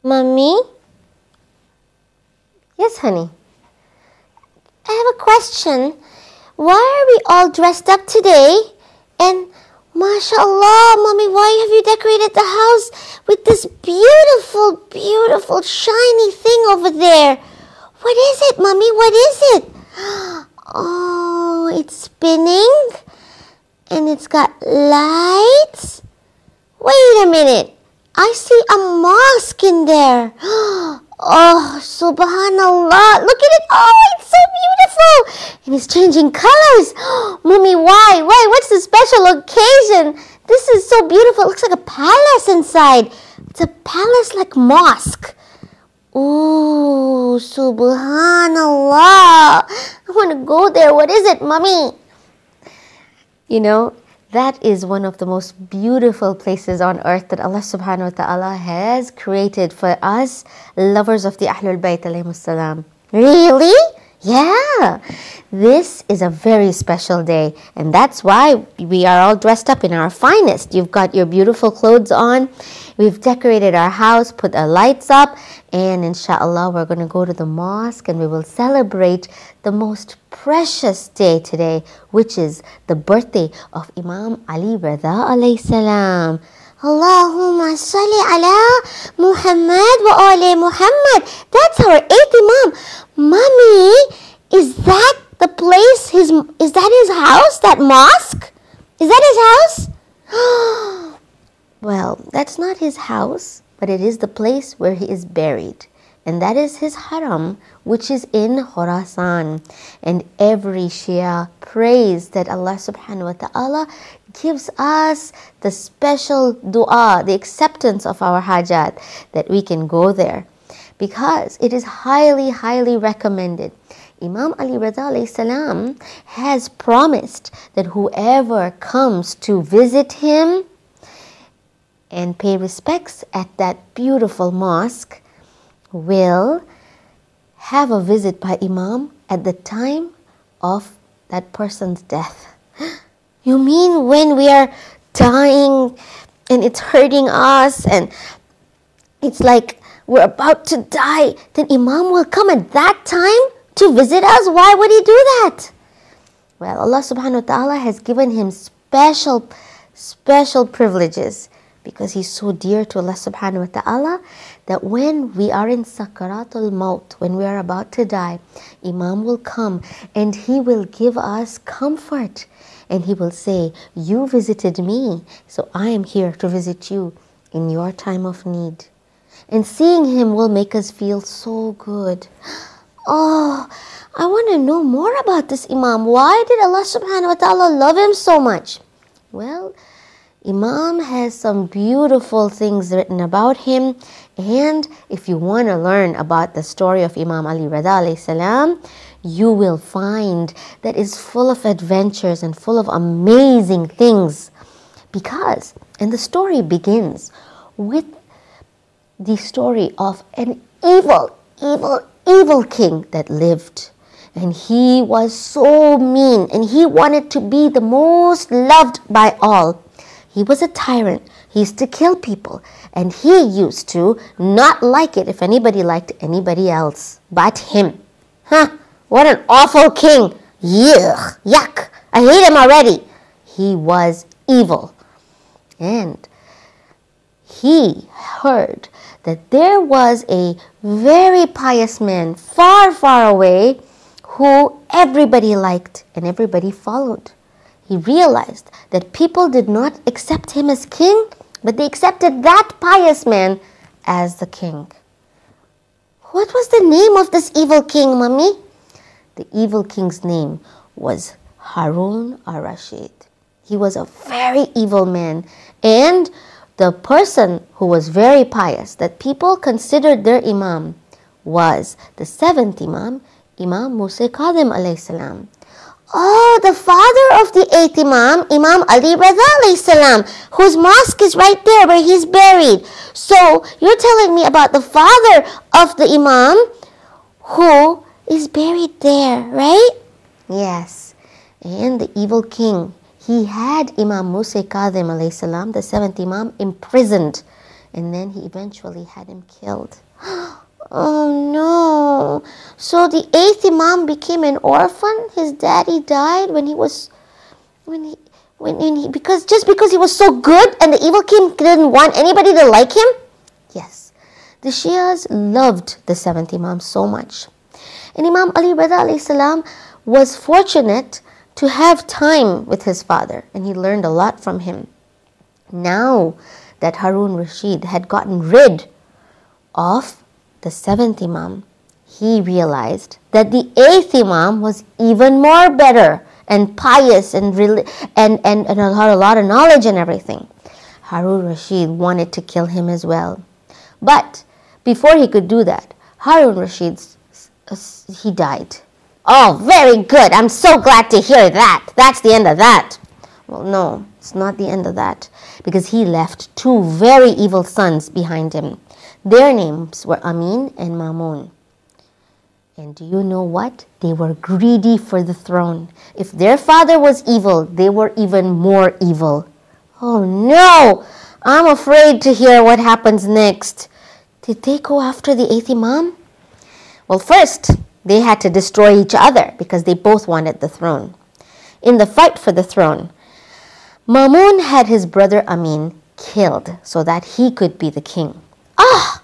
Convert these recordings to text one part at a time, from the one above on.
Mummy? Yes, honey. I have a question. Why are we all dressed up today? And MashaAllah, Mommy, why have you decorated the house with this beautiful, beautiful, shiny thing over there? What is it, Mommy? What is it? Oh, it's spinning and it's got lights. Wait a minute. I see a mosque in there. Oh, subhanallah. Look at it. Oh, it's so beautiful. And it's changing colors. Mommy, why? Why? What's the special occasion? This is so beautiful. It looks like a palace inside. It's a palace-like mosque. Ooh, subhanallah. I want to go there. What is it, Mommy? You know, that is one of the most beautiful places on earth that Allah subhanahu wa ta'ala has created for us, lovers of the Ahlulbayt alayhimus salam. Really? Yeah. This is a very special day, and that's why we are all dressed up in our finest. You've got your beautiful clothes on. We've decorated our house, put our lights up, and inshallah we're going to go to the mosque and we will celebrate the most precious day today, which is the birthday of Imam Ali Reza alayhi salam. Allahumma salli ala Muhammad wa ali Muhammad. That's our 8th Imam. Mommy, is that the place, is that his house, that mosque? Is that his house? Well, that's not his house, but it is the place where he is buried. And that is his haram, which is in Khurasan. And every Shia prays that Allah subhanahu wa ta'ala gives us the special dua, the acceptance of our hajat, that we can go there. Because it is highly, highly recommended. Imam Ali Reza alayhi salam has promised that whoever comes to visit him and pay respects at that beautiful mosque will have a visit by Imam at the time of that person's death. You mean when we are dying and it's hurting us and it's like we're about to die, then Imam will come at that time to visit us? Why would he do that? Well, Allah subhanahu wa ta'ala has given him special privileges, because he's so dear to Allah subhanahu wa ta'ala, that when we are in sakaratul maut, when we are about to die, Imam will come and he will give us comfort. And he will say, you visited me, so I am here to visit you in your time of need. And seeing him will make us feel so good. Oh, I want to know more about this Imam. Why did Allah subhanahu wa ta'ala love him so much? Well, Imam has some beautiful things written about him, and if you want to learn about the story of Imam Ali Reza alayhi salam, you will find that it's full of adventures and full of amazing things. Because, and the story begins with the story of an evil king that lived. And he was so mean, and he wanted to be the most loved by all. He was a tyrant. He used to kill people. And he used to not like it if anybody liked anybody else but him. What an awful king. Yuck. I hate him already. He was evil. And he heard that there was a very pious man far, far away who everybody liked and everybody followed. He realized that people did not accept him as king, but they accepted that pious man as the king. What was the name of this evil king, Mummy? The evil king's name was Harun al-Rashid. He was a very evil man, and the person who was very pious, that people considered their imam, was the 7th Imam, Imam Musa Kadhim alayhi salam. Oh, the father of the 8th Imam, Imam Ali Reza alayhi salam, whose mosque is right there where he's buried. So, you're telling me about the father of the Imam who is buried there, right? Yes. And the evil king, he had Imam Musa Kadhim alayhi salam, the 7th Imam, imprisoned. And then he eventually had him killed. Oh no. So the 8th Imam became an orphan? His daddy died because he was so good and the evil king didn't want anybody to like him? Yes. The Shias loved the 7th Imam so much. And Imam Ali Reza alayhi salam was fortunate to have time with his father, and he learned a lot from him. Now that Harun Rashid had gotten rid of the 7th Imam, he realized that the 8th Imam was even more better and pious and a lot of knowledge and everything. Harun Rashid wanted to kill him as well. But before he could do that, Harun Rashid, he died. Oh, very good. I'm so glad to hear that. That's the end of that. Well, no, it's not the end of that, because he left 2 very evil sons behind him. Their names were Amin and Mamun. And do you know what? They were greedy for the throne. If their father was evil, they were even more evil. Oh no! I'm afraid to hear what happens next. Did they go after the 8th Imam? Well, first, they had to destroy each other because they both wanted the throne. In the fight for the throne, Mamun had his brother Amin killed so that he could be the king. Ah!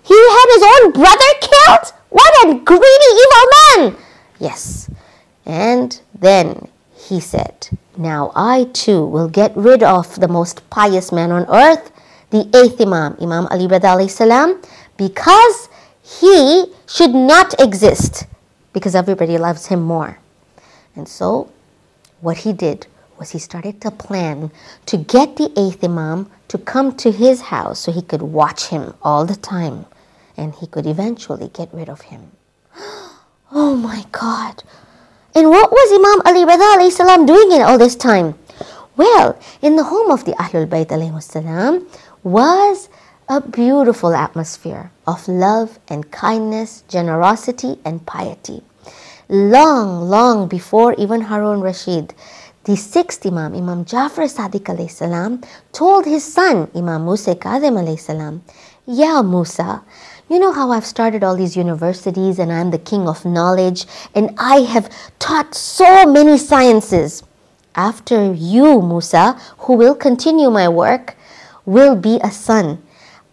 He had his own brother killed? What a greedy evil man! Yes. And then he said, now I too will get rid of the most pious man on earth, the 8th Imam, Imam Ali Reza alayhi salam, because he should not exist, because everybody loves him more. And so what he did was he started to plan to get the 8th Imam to come to his house so he could watch him all the time, and he could eventually get rid of him. Oh my God. And what was Imam Ali Reza alayhi salam doing in all this time? Well, in the home of the Ahlulbayt alayhi salam was a beautiful atmosphere of love and kindness, generosity and piety. Long before even Harun Rashid, the 6th Imam, Imam Jaffer Sadiq alayhi salam, told his son, Imam Musa Kadhim alayhi salam, Ya Musa, you know how I've started all these universities and I'm the king of knowledge and I have taught so many sciences. After you, Musa, who will continue my work, will be a son.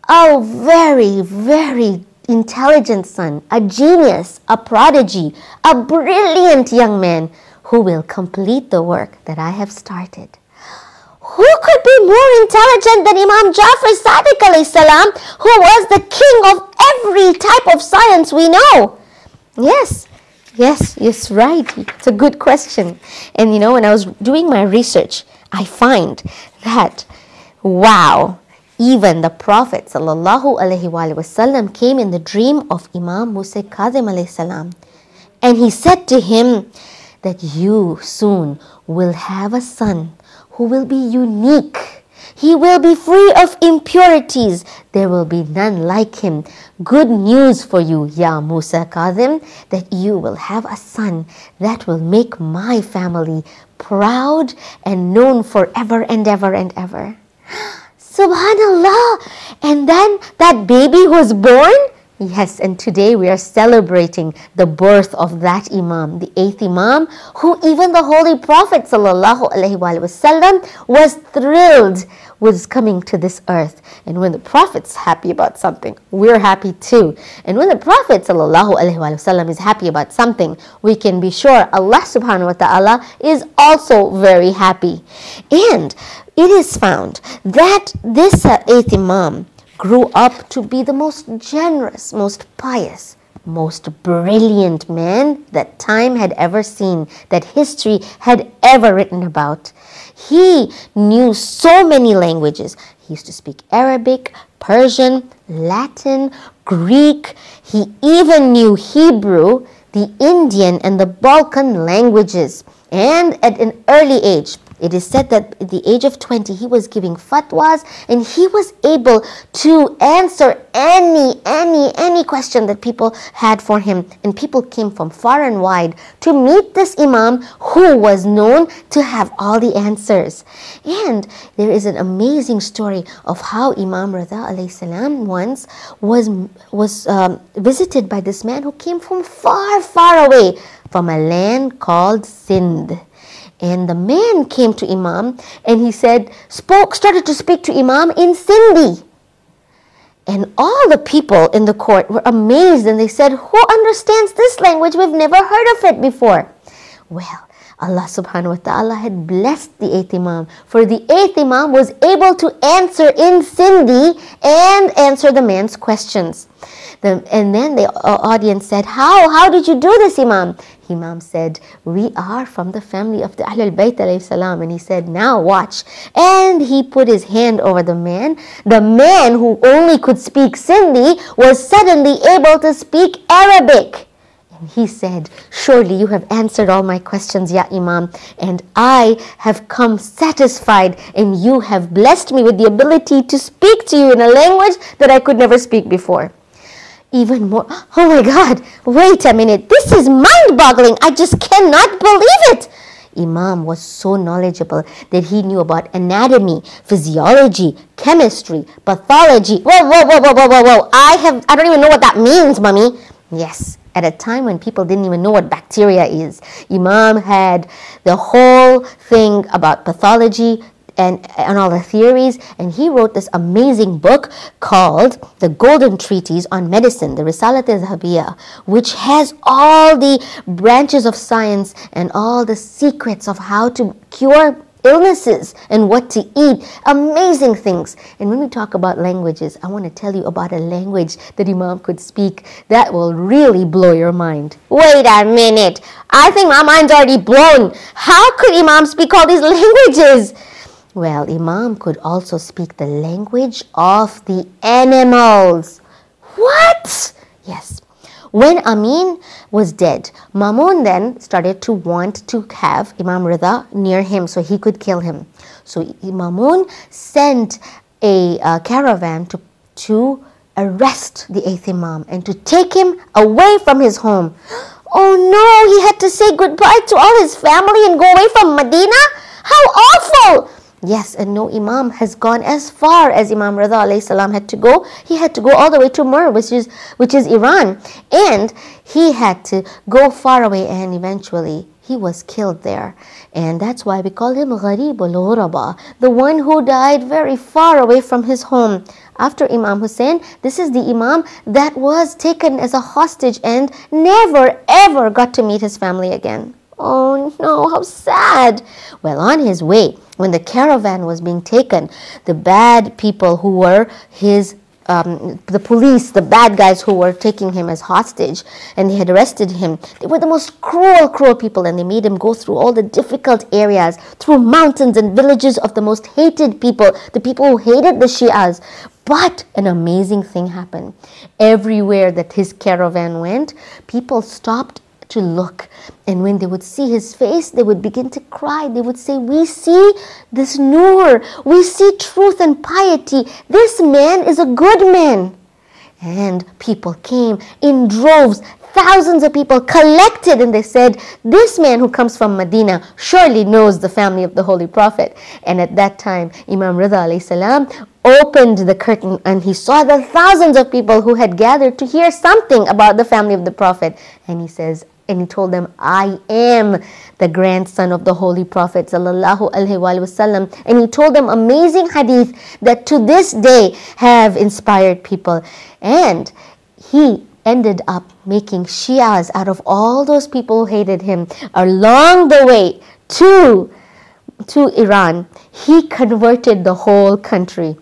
A very intelligent son, a genius, a prodigy, a brilliant young man who will complete the work that I have started. Who could be more intelligent than Imam Jaffer Sadiq alayhi salam, who was the king of every type of science we know? Yes, right. It's a good question. And you know, when I was doing my research, I find that, wow, even the Prophet ﷺ came in the dream of Imam Musa Kadhim alayhi salam, and he said to him that you soon will have a son who will be unique. He will be free of impurities. There will be none like him. Good news for you, Ya Musa Kadhim, that you will have a son that will make my family proud and known forever and ever and ever. Subhanallah. And then that baby was born. Yes, and today we are celebrating the birth of that Imam, the 8th Imam, who even the Holy Prophet ﷺ was thrilled was coming to this earth. And when the Prophet's happy about something, we're happy too. And when the Prophet ﷺ is happy about something, we can be sure Allah subhanahu wa ta'ala is also very happy. And it is found that this 8th Imam grew up to be the most generous, most pious, most brilliant man that time had ever seen, that history had ever written about. He knew so many languages. He used to speak Arabic, Persian, Latin, Greek. He even knew Hebrew, the Indian and the Balkan languages. And at an early age, it is said that at the age of 20, he was giving fatwas, and he was able to answer any question that people had for him. And people came from far and wide to meet this Imam who was known to have all the answers. And there is an amazing story of how Imam Reza alayhi salam once was visited by this man who came from far away, from a land called Sindh. And the man came to Imam and he started to speak to Imam in Sindhi. And all the people in the court were amazed, and they said, "Who understands this language? We've never heard of it before." Well, Allah subhanahu wa ta'ala had blessed the 8th Imam, for the 8th Imam was able to answer in Sindhi and answer the man's questions. And then the audience said, How did you do this, Imam? Imam said, "We are from the family of the Ahlulbayt alayhi salam." And he said, "Now watch." And he put his hand over the man. The man who only could speak Sindhi was suddenly able to speak Arabic. And he said, "Surely you have answered all my questions, Ya Imam, and I have come satisfied, and you have blessed me with the ability to speak to you in a language that I could never speak before." Even more, oh my God, wait a minute, this is mind-boggling. I just cannot believe it. Imam was so knowledgeable that he knew about anatomy, physiology, chemistry, pathology. Whoa. I don't even know what that means, Mommy. Yes, at a time when people didn't even know what bacteria is, Imam had the whole thing about pathology, and all the theories, and he wrote this amazing book called The Golden Treatise on Medicine, the Risalat al-Zahabiyya, which has all the branches of science and all the secrets of how to cure illnesses and what to eat. Amazing things. And when we talk about languages, I want to tell you about a language that Imam could speak that will really blow your mind. Wait a minute. I think my mind's already blown. How could Imam speak all these languages? Well, Imam could also speak the language of the animals. What? Yes. When Amin was dead, Mamun then started to want to have Imam Reza near him so he could kill him. So Mamun sent a caravan to arrest the 8th Imam and to take him away from his home. Oh no, he had to say goodbye to all his family and go away from Medina? How awful! Yes, and no Imam has gone as far as Imam Reza alayhi salam had to go. He had to go all the way to Mur, which is Iran. And he had to go far away, and eventually he was killed there. And that's why we call him Gharib al-Ghuraba, the one who died very far away from his home. After Imam Hussein, this is the Imam that was taken as a hostage and never ever got to meet his family again. Oh no, how sad. Well, on his way, when the caravan was being taken, the bad people who were the police, the bad guys who were taking him as hostage, and they had arrested him, they were the most cruel people, and they made him go through all the difficult areas, through mountains and villages of the most hated people, the people who hated the Shias. But an amazing thing happened. Everywhere that his caravan went, people stopped to look, and when they would see his face, they would begin to cry. They would say, "We see this nur, we see truth and piety. This man is a good man." And people came in droves. Thousands of people collected, and they said, "This man who comes from Medina surely knows the family of the Holy Prophet." And at that time, Imam Reza alayhi salam opened the curtain, and he saw the thousands of people who had gathered to hear something about the family of the Prophet. And he told them, "I am the grandson of the Holy Prophet sallallahu alaihi wasallam." And he told them amazing hadith that to this day have inspired people. And he ended up making Shias out of all those people who hated him. Along the way to Iran, he converted the whole country.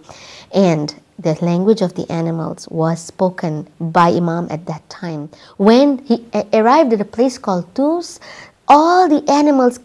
And the language of the animals was spoken by Imam at that time. When he arrived at a place called Tus, all the animals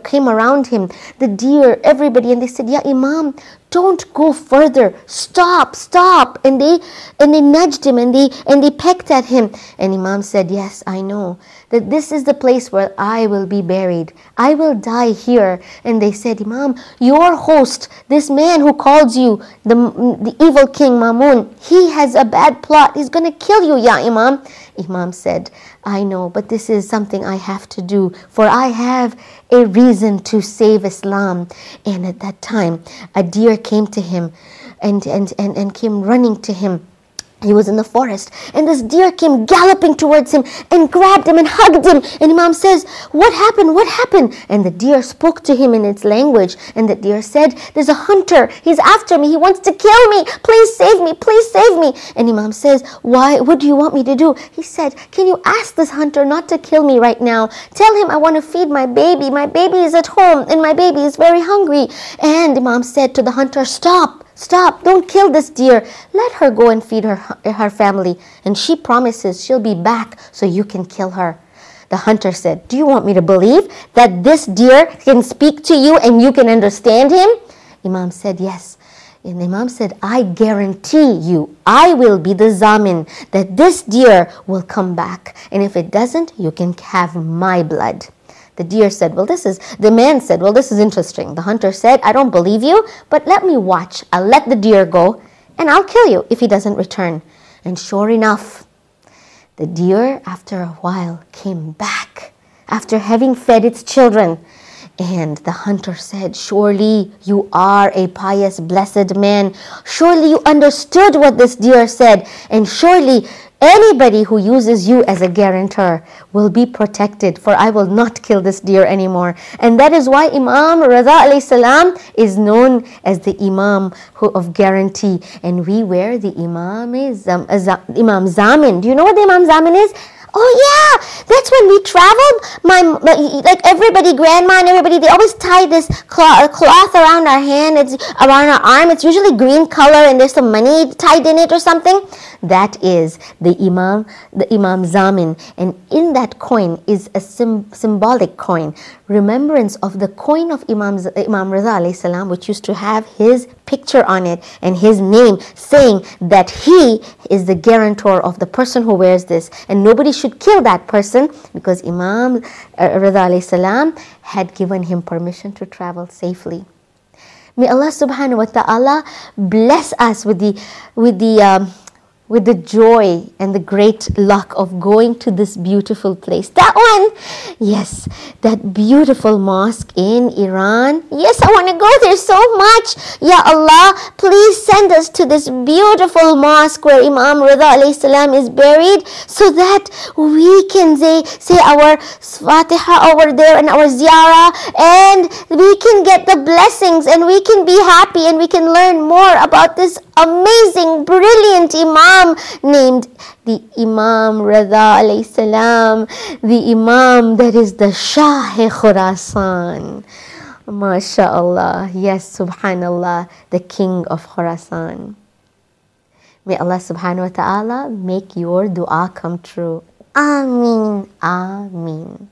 came around him, the deer, everybody, and they said, "Ya Imam, don't go further. Stop, stop. And they nudged him and they pecked at him. And Imam said, yes, I know that this is the place where I will be buried. I will die here. And they said, Imam, your host, this man who calls you the evil king Mamun, he has a bad plot. He's going to kill you, Ya Imam. Imam said, I know, but this is something I have to do, for I have a reason to save Islam. And at that time, a deer came to him and came running to him. He was in the forest, and this deer came galloping towards him and grabbed him and hugged him. And Imam says, what happened? What happened? And the deer spoke to him in its language. And the deer said, there's a hunter. He's after me. He wants to kill me. Please save me. Please save me. And Imam says, why? What do you want me to do? He said, can you ask this hunter not to kill me right now? Tell him I want to feed my baby. My baby is at home, and my baby is very hungry. And Imam said to the hunter, stop. Stop, don't kill this deer. Let her go and feed her family. And she promises she'll be back so you can kill her. The hunter said, do you want me to believe that this deer can speak to you and you can understand him? Imam said, yes. And Imam said, I guarantee you, I will be the zamin that this deer will come back. And if it doesn't, you can have my blood. The deer said, the man said, well, this is interesting. The hunter said, I don't believe you, but let me watch. I'll let the deer go and I'll kill you if he doesn't return. And sure enough, the deer, after a while, came back after having fed its children. And the hunter said, surely you are a pious, blessed man. Surely you understood what this deer said. And surely anybody who uses you as a guarantor will be protected, for I will not kill this deer anymore. And that is why Imam Reza alayhi salam is known as the Imam of guarantee. And we wear the Imam Zamin. Do you know what the Imam Zamin is? Oh yeah, that's when we traveled. Like everybody, grandma and everybody, they always tie this cloth around our hand. It's around our arm. It's usually green color, and there's some money tied in it or something. That is the Imam Zamin, and in that coin is a symbolic coin, remembrance of the coin of Imam Reza alayhi salam, which used to have his picture on it and his name, saying that he is the guarantor of the person who wears this, and nobody should kill that person because Imam Reza alayhi salam had given him permission to travel safely. May Allah subhanahu wa ta'ala bless us with the joy and the great luck of going to this beautiful place. That one, yes, that beautiful mosque in Iran. Yes, I want to go there so much. Ya Allah, please send us to this beautiful mosque where Imam Reza alayhi salam is buried, so that we can say our Fatiha over there and our ziyarah, and we can get the blessings and we can be happy and we can learn more about this amazing, brilliant Imam named the Imam Reza alayhi salam, the Imam that is the Shah Khurasan. MashaAllah, yes, subhanallah, the king of Khurasan. May Allah subhanahu wa ta'ala make your dua come true. Ameen, Ameen.